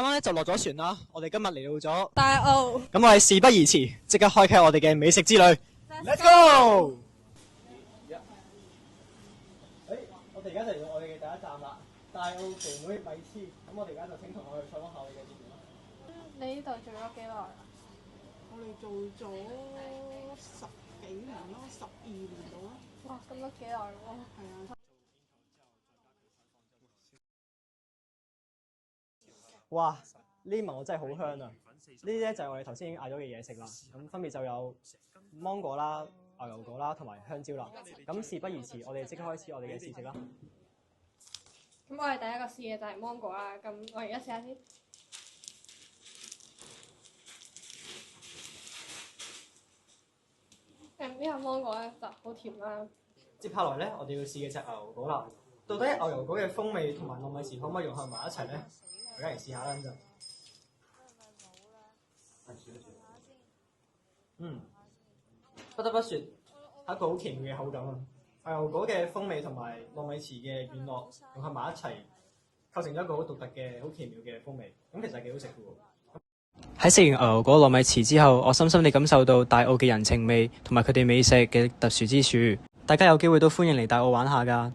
啱啱咧就落咗船啦，我哋今日嚟到咗大澳，咁我哋事不宜遲，即刻開啟我哋嘅美食之旅。Let's go！我哋而家就嚟到我哋嘅第一站啦，大澳肥妹米黐。咁我哋而家就請同我去採訪下我哋嘅店員啦。你呢度做咗幾耐啊？我哋做咗10幾年咯，12年到啦。哇，咁都幾耐喎！係啊。哇！呢聞我真係好香啊！呢啲咧就係我哋頭先嗌咗嘅嘢食啦。咁分別就有芒果啦、牛油果啦同埋香蕉啦。咁事不宜遲，我哋即刻開始我哋嘅試食啦。咁我哋第一個試嘅就係芒果啦。咁我而家試下先。呢個芒果咧就好甜啦。接下來咧，我哋要試嘅就係牛油果啦。到底牛油果嘅風味同埋糯米糍可唔可以融合埋一齊咧？大家嚟試下啦咁就。不得不說係一個好奇妙嘅口感啊！牛油果嘅風味同埋糯米糍嘅軟糯融合埋一齊，構成咗一個好獨特嘅、好奇妙嘅風味。咁其實係幾好食嘅喎。喺食完牛油果糯米糍之後，我深深地感受到大澳嘅人情味同埋佢哋美食嘅特殊之處。大家有機會都歡迎嚟大澳玩下㗎。